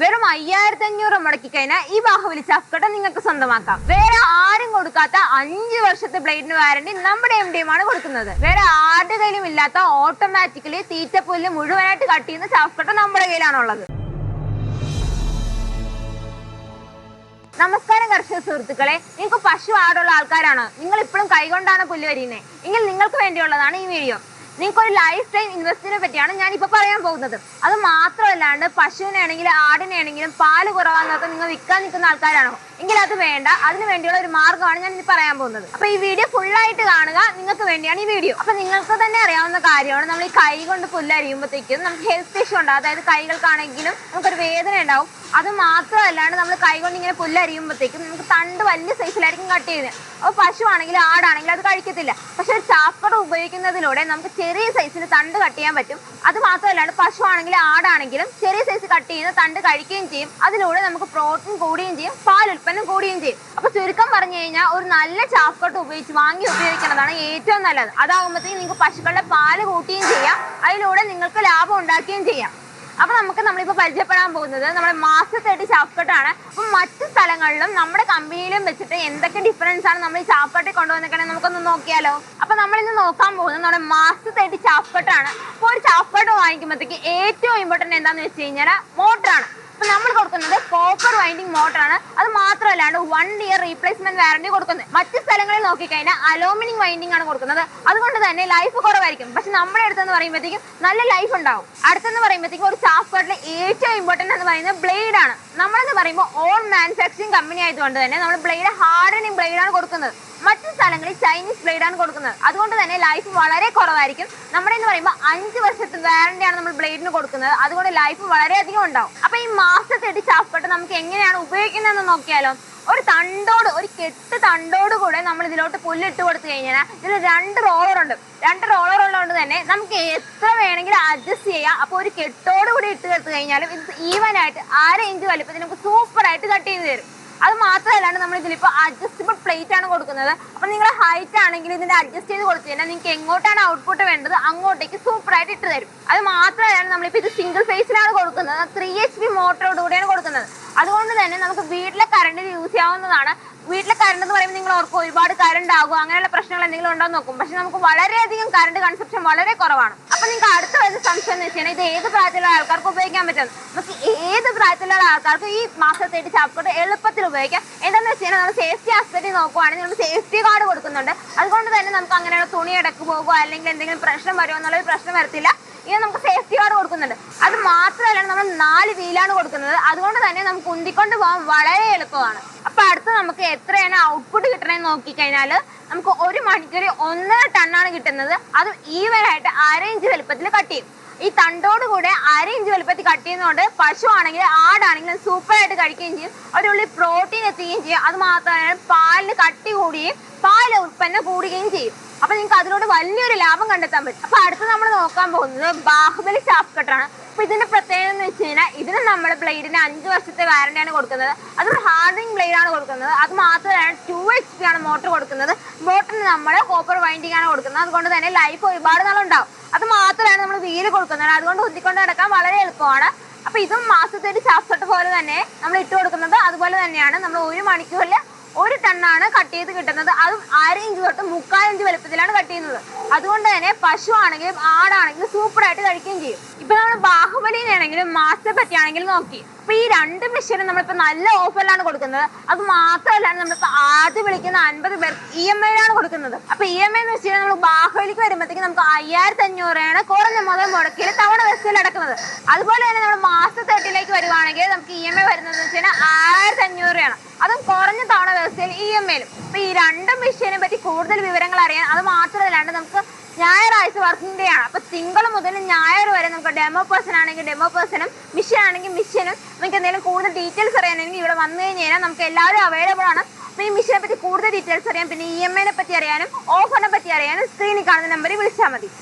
വെറും 5500 മുടക്കി കഴിഞ്ഞാൽ ഈ ബാഹുബലി ചഫ്കട്ട നിങ്ങൾക്ക് സ്വന്തമാക്കാം. വേറെ ആരും കൊടുക്കാത്ത 5 വർഷത്തെ ബ്ലേഡിന് വാറന്റി നമ്മുടെ MDM ആണ് കൊടുക്കുന്നത്. വേറെ ആരുടെ കയ്യിലും ഇല്ലാത്ത ഓട്ടോമാറ്റിക്കലി തീറ്റപ്പുല്ല് മുഴുവനായിട്ട് കട്ട് ചെയ്യുന്ന ചഫ്കട്ട നമ്മുടെ കയ്യിലാണുള്ളത്. നമസ്കാരം കർഷക സുഹൃത്തുക്കളെ, നിങ്ങൾക്ക് പശു ആടുള്ള ആൾക്കാരാണ്, നിങ്ങൾ ഇപ്പോഴും കൈകൊണ്ടാണ് പുല്ല് വരിയുന്നത് എങ്കിൽ നിങ്ങൾക്ക് വേണ്ടിയുള്ളതാണ് ഈ വീഡിയോ. നിങ്ങൾക്ക് ഒരു ലൈഫ് ടൈം ഇൻവെസ്റ്റിനെ പറ്റിയാണ് ഞാൻ ഇപ്പൊ പറയാൻ പോകുന്നത്. അത് മാത്രമല്ലാണ്ട് പശുവിനാണെങ്കിലും ആടിനാണെങ്കിലും പാല് കുറവാന്നൊക്കെ നിങ്ങൾ വിൽക്കാൻ നിൽക്കുന്ന ആൾക്കാരാണോ എങ്കിൽ അത് വേണ്ട, അതിന് വേണ്ടിയുള്ള ഒരു മാർഗ്ഗമാണ് ഞാൻ ഇനി പറയാൻ പോകുന്നത്. അപ്പൊ ഈ വീഡിയോ ഫുള്ളായിട്ട് കാണുക, നിങ്ങൾക്ക് വേണ്ടിയാണ് ഈ വീഡിയോ. അപ്പൊ നിങ്ങൾക്ക് തന്നെ അറിയാവുന്ന കാര്യമാണ്, നമ്മൾ ഈ കൈ കൊണ്ട് പുല്ല് അരിയുമ്പോഴത്തേക്കും നമുക്ക് ഹെൽത്ത് ഇഷ്യൂ ഉണ്ടാവും. അതായത് കൈകൾക്കാണെങ്കിലും നമുക്കൊരു വേദന ഉണ്ടാവും. അത് മാത്രമല്ലാണ്ട് നമ്മൾ കൈ കൊണ്ട് ഇങ്ങനെ പുല്ല് അരിയുമ്പോഴത്തേക്കും നമുക്ക് തണ്ട് വലിയ സൈസിലായിരിക്കും കട്ട് ചെയ്യുന്നത്. അപ്പോൾ പശു ആണെങ്കിലും ആടാണെങ്കിലും അത് കഴിക്കത്തില്ല. പക്ഷെ ഒരു ചാഫ്കട്ട ഉപയോഗിക്കുന്നതിലൂടെ നമുക്ക് ചെറിയ സൈസിൽ തണ്ട് കട്ട് ചെയ്യാൻ പറ്റും. അത് മാത്രമല്ലാണ്ട് പശു ആണെങ്കിലും ആടാണെങ്കിലും ചെറിയ സൈസ് കട്ട് ചെയ്യുന്ന തണ്ട് കഴിക്കുകയും ചെയ്യും. അതിലൂടെ നമുക്ക് പ്രോട്ടീൻ കൂടുകയും ചെയ്യും, പാൽ ഉൽപ്പന്നം കൂടുകയും ചെയ്യും. അപ്പൊ ചുരുക്കം പറഞ്ഞു കഴിഞ്ഞാൽ ഒരു നല്ല ചാഫ്കട്ട വാങ്ങി ഉപയോഗിക്കുന്നതാണ് ഏറ്റവും നല്ലത്. അതാകുമ്പോഴത്തേക്കും നിങ്ങൾക്ക് പശുക്കളുടെ പാല് കൂട്ടുകയും ചെയ്യാം, അതിലൂടെ നിങ്ങൾക്ക് ലാഭം ഉണ്ടാക്കുകയും ചെയ്യാം. അപ്പൊ നമ്മളിപ്പോ പരിചയപ്പെടാൻ പോകുന്നത് നമ്മുടെ മാസ്റ്റർ 30 ചാഫ്കട്ടാണ്. അപ്പൊ മറ്റു സ്ഥലങ്ങളിലും നമ്മുടെ കമ്പനിയിലും വെച്ചിട്ട് എന്തൊക്കെ ഡിഫറൻസ് ആണ് നമ്മൾ ഈ ചാഫ്കട്ടിൽ കൊണ്ടുവന്നിരിക്കണേ നമുക്കൊന്ന് നോക്കിയാലോ. അപ്പൊ നമ്മൾ ഇന്ന് നോക്കാൻ പോകുന്നത് നമ്മുടെ മാസ്റ്റർ 30 ചാഫ്കട്ടാണ്. അപ്പൊ ഒരു ചാഫ്കട്ട് വാങ്ങിക്കുമ്പോഴത്തേക്ക് ഏറ്റവും ഇമ്പോർട്ടന്റ് എന്താന്ന് വെച്ച് കഴിഞ്ഞാൽ മോട്ടറാണ്. അപ്പൊ നമ്മൾ കൊടുക്കുന്നത് കോപ്പർ വൈൻഡിങ് മോട്ടറാണ്. അത് മാത്രമല്ലാണ്ട് 1 ഇയർ റീപ്ലേസ്മെന്റ് വാറന്റി കൊടുക്കുന്നത്. മറ്റു സ്ഥലങ്ങളിൽ നോക്കിക്കഴിഞ്ഞാൽ അലൂമിനിയം വൈൻഡിങ് ആണ് കൊടുക്കുന്നത്. അതുകൊണ്ട് തന്നെ ലൈഫ് കുറവായിരിക്കും. പക്ഷെ നമ്മുടെ അടുത്തെന്ന് പറയുമ്പോഴത്തേക്കും നല്ല ലൈഫ് ഉണ്ടാവും. അടുത്തെന്ന് പറയുമ്പോഴത്തേക്കും ഒരു ചാഫ്കട്ടിലെ ഏറ്റവും ഇമ്പോർട്ടന്റ് എന്ന് പറയുന്നത് ബ്ലേഡ് ആണ്. നമ്മളെന്ന് പറയുമ്പോൾ ഓൺ മാനുഫാക്ചറിങ് കമ്പനി ആയതുകൊണ്ട് തന്നെ നമ്മൾ ബ്ലേഡ് ഹാർഡനിങ് ബ്ലേഡ് ആണ് കൊടുക്കുന്നത്. മറ്റു സ്ഥലങ്ങളിൽ ചൈനീസ് ബ്ലേഡ് ആണ് കൊടുക്കുന്നത്. അതുകൊണ്ട് തന്നെ ലൈഫ് വളരെ കുറവായിരിക്കും. നമ്മുടെ എന്ന് പറയുമ്പോൾ 5 വർഷത്തെ വാറന്റിയാണ് നമ്മൾ ബ്ലേഡിന് കൊടുക്കുന്നത്. അതുകൊണ്ട് ലൈഫ് വളരെയധികം ഉണ്ടാവും. അപ്പൊ ഈ മാസ്റ്റർ 30 ചാഫ്കട്ട് നമുക്ക് എങ്ങനെയാണ് ഉപയോഗിക്കുന്നതെന്ന് നോക്കിയാലോ. ഒരു കെട്ട് തണ്ടോട് കൂടെ നമ്മൾ ഇതിലോട്ട് പുല്ലിട്ട് കൊടുത്തു കഴിഞ്ഞാൽ ഇതിൽ 2 റോളർ ഉണ്ട്. 2 റോളർ ഉള്ളതുകൊണ്ട് തന്നെ നമുക്ക് എത്ര വേണമെങ്കിലും അഡ്ജസ്റ്റ് ചെയ്യാം. അപ്പൊ ഒരു കെട്ടോട് കൂടി ഇട്ട് കൊടുത്തു കഴിഞ്ഞാലും ഇത് ഈവൻ ആയിട്ട് 1/2 ഇഞ്ച് വലിപ്പത്തിൽ നമുക്ക് സൂപ്പർ ആയിട്ട് കട്ട് ചെയ്ത് തരും. അത് മാത്രമല്ലാണ്ട് നമ്മൾ ഇതിലിപ്പോൾ അഡ്ജസ്റ്റബിൾ പ്ലേറ്റ് ആണ് കൊടുക്കുന്നത്. അപ്പൊ നിങ്ങളുടെ ഹൈറ്റ് ആണെങ്കിൽ ഇതിന്റെ അഡ്ജസ്റ്റ് ചെയ്ത് കൊടുത്തു കഴിഞ്ഞാൽ നിങ്ങൾക്ക് എങ്ങോട്ടാണ് ഔട്ട്പുട്ട് വേണ്ടത് അങ്ങോട്ടേക്ക് സൂപ്പർ ആയിട്ട് ഇട്ട് തരും. അത് മാത്രമല്ലാണ്ട് നമ്മളിപ്പോൾ ഇത് സിംഗിൾ ഫേസിലാണ് കൊടുക്കുന്നത്. 3 HP മോട്ടറോട് കൂടിയാണ് കൊടുക്കുന്നത്. അതുകൊണ്ട് തന്നെ നമുക്ക് വീട്ടിലെ കറണ്ടിൽ യൂസ് ചെയ്യാവുന്നതാണ്. വീട്ടിലെ കറണ്ട് എന്ന് പറയുമ്പോൾ നിങ്ങൾ ഓർക്കും ഒരുപാട് കറണ്ട് ആകും, അങ്ങനെയുള്ള പ്രശ്നങ്ങൾ എന്തെങ്കിലും ഉണ്ടോ എന്ന് നോക്കും. പക്ഷെ നമുക്ക് വളരെയധികം കറണ്ട് കൺസപ്ഷൻ വളരെ കുറവാണ്. അപ്പൊ നിങ്ങൾക്ക് അടുത്ത വരുന്ന സംശയം എന്ന് വെച്ചാൽ ഇത് ഏത് പ്രായത്തിലുള്ള ആൾക്കാർക്ക് ഉപയോഗിക്കാൻ പറ്റും. നമുക്ക് ഏത് പ്രായത്തിലുള്ള ആൾക്കാർക്ക് ഈ മാസ്റ്റർ 30 ചാഫ്കട്ട് എളുപ്പത്തിൽ ഉപയോഗിക്കാം. എന്താണെന്ന് വെച്ച് കഴിഞ്ഞാൽ നമ്മൾ സേഫ്റ്റി ആസ്പെക്ട് നോക്കുവാണെങ്കിൽ നമ്മൾ സേഫ്റ്റി കാർഡ് കൊടുക്കുന്നുണ്ട്. അതുകൊണ്ട് തന്നെ നമുക്ക് അങ്ങനെയുള്ള തുണി ഇടക്ക് പോകുമോ അല്ലെങ്കിൽ എന്തെങ്കിലും പ്രശ്നം വരുമോ എന്നുള്ളൊരു പ്രശ്നം വരത്തില്ല. ഇത് നമുക്ക് സേഫ്റ്റി കാർഡ് കൊടുക്കുന്നുണ്ട്. അത് മാത്രമല്ല നമ്മൾ 4 വീലാണ് കൊടുക്കുന്നത്. അതുകൊണ്ട് തന്നെ നമുക്ക് ഉന്തിക്കൊണ്ട് പോകാൻ വളരെ എളുപ്പമാണ്. അപ്പൊ അടുത്ത് നമുക്ക് എത്രയാണ് ഔട്ട്പുട്ട് കിട്ടണമെന്ന് നോക്കിക്കഴിഞ്ഞാൽ നമുക്ക് 1 മണിക്കൂർ 1.5 ടണ്ണാണ് കിട്ടുന്നത്. അത് ഈവൻ ആയിട്ട് 1/2 ഇഞ്ച് വലുപ്പത്തിൽ കട്ട് ചെയ്യും. ഈ തണ്ടോട് കൂടെ 1/2 ഇഞ്ച് വലുപ്പത്തിൽ കട്ട് ചെയ്യുന്നതുകൊണ്ട് പശു ആണെങ്കിലും ആടാണെങ്കിലും സൂപ്പർ ആയിട്ട് കഴിക്കുകയും ചെയ്യും. അതിനുള്ളിൽ പ്രോട്ടീൻ എത്തുകയും ചെയ്യും. അത് മാത്രമല്ല പാലിന് കട്ടി കൂടുകയും പാൽ ഉൽപ്പന്നം കൂടുകയും ചെയ്യും. അപ്പൊ നിങ്ങൾക്ക് അതിലൂടെ വലിയൊരു ലാഭം കണ്ടെത്താൻ പറ്റും. അപ്പൊ അടുത്ത് നമ്മൾ നോക്കാൻ പോകുന്നത് ബാഹുബലി ചാഫ്കട്ടാണ്. അപ്പൊ ഇതിന്റെ പ്രത്യേകത എന്ന് വെച്ച് കഴിഞ്ഞാൽ ഇതിന് നമ്മുടെ ബ്ലേഡിന് 5 വർഷത്തെ വാറന്റിയാണ് കൊടുക്കുന്നത്. അതൊരു ഹാർഡനിങ് ബ്ലേഡ് ആണ് കൊടുക്കുന്നത്. അത് മാത്രമല്ല 2 HP ആണ് മോട്ടർ കൊടുക്കുന്നത്. മോട്ടറിന് നമ്മൾ കോപ്പർ വൈൻഡിങ് ആണ് കൊടുക്കുന്നത്. അതുകൊണ്ട് തന്നെ ലൈഫ് ഒരുപാട് നാളുണ്ടാവും. അത് മാത്രമാണ് നമ്മൾ വീല് കൊടുക്കുന്നത്. അതുകൊണ്ട് ഉന്തിക്കൊണ്ട് നടക്കാൻ വളരെ എളുപ്പമാണ്. അപ്പൊ ഇതും മാസ്റ്റർ 30 ചാഫ്കട്ട് പോലെ തന്നെ നമ്മൾ ഇട്ട് കൊടുക്കുന്നത്. അതുപോലെ തന്നെയാണ് നമ്മൾ 1 മണിക്കൂറിൽ 1 ടണ്ണാണ് കട്ട് ചെയ്ത് കിട്ടുന്നത്. അതും 1/2 ഇഞ്ച് തൊട്ട് 3/4 ഇഞ്ച് വലുപ്പത്തിലാണ് കട്ട് ചെയ്യുന്നത്. അതുകൊണ്ട് തന്നെ പശു ആണെങ്കിലും ആടാണെങ്കിലും സൂപ്പർ ആയിട്ട് കഴിക്കുകയും ചെയ്യും. ഇപ്പൊ നമ്മൾ ബാഹുബലിനാണെങ്കിലും മാസ്റ്റർ പറ്റിയാണെങ്കിലും നോക്കി. അപ്പൊ ഈ 2 മെഷീനും നമ്മളിപ്പോ നല്ല ഓഫറിലാണ് കൊടുക്കുന്നത്. അത് മാത്രമല്ല നമ്മളിപ്പോ ആദ്യം വിളിക്കുന്ന 50 പേർക്ക് EMI ലാണ് കൊടുക്കുന്നത്. അപ്പൊ EMI എന്ന് വെച്ച് കഴിഞ്ഞാൽ നമ്മൾ ബാഹുബലിക്ക് വരുമ്പോഴത്തേക്ക് നമുക്ക് 5500 കുറഞ്ഞ മുതൽ മുടക്കിൽ തവണ വ്യവസ്ഥയിൽ അടക്കുന്നത്. അതുപോലെ തന്നെ നമ്മൾ മാസ്റ്റർ 30ലേക്ക് വരുവാണെങ്കിൽ നമുക്ക് EMI വരുന്നത് വെച്ച് കഴിഞ്ഞാൽ 1500 അതും കുറഞ്ഞ തവണ വ്യവസ്ഥയിൽ EMI-ലും. അപ്പൊ ഈ 2 മെഷീനെ പറ്റി കൂടുതൽ വിവരങ്ങൾ അറിയാൻ അത് മാത്രമല്ലാണ്ട് നമുക്ക് ഞായറാഴ്ച വർക്കിംഗ് ഡേ ആണ്. അപ്പൊ തിങ്കൾ മുതൽ ഞായർ വരെ നമുക്ക് ഡെമോ പേഴ്സൺ ആണെങ്കിൽ ഡെമോ പേഴ്സണും മിഷൻ ആണെങ്കിൽ മിഷനും നമുക്ക് എന്തെങ്കിലും കൂടുതൽ ഡീറ്റെയിൽസ് അറിയാനെങ്കിൽ ഇവിടെ വന്നു കഴിഞ്ഞാൽ നമുക്ക് എല്ലാവരും അവൈലബിൾ ആണ്. അപ്പൊ ഈ മിഷനെ പറ്റി കൂടുതൽ ഡീറ്റെയിൽസ് അറിയാൻ പിന്നെ EMI-നെ പറ്റി അറിയാനും ഓഫറിനെ പറ്റി അറിയാനും സ്ക്രീനിൽ കാണുന്ന നമ്പറിൽ വിളിച്ചാൽ മതി.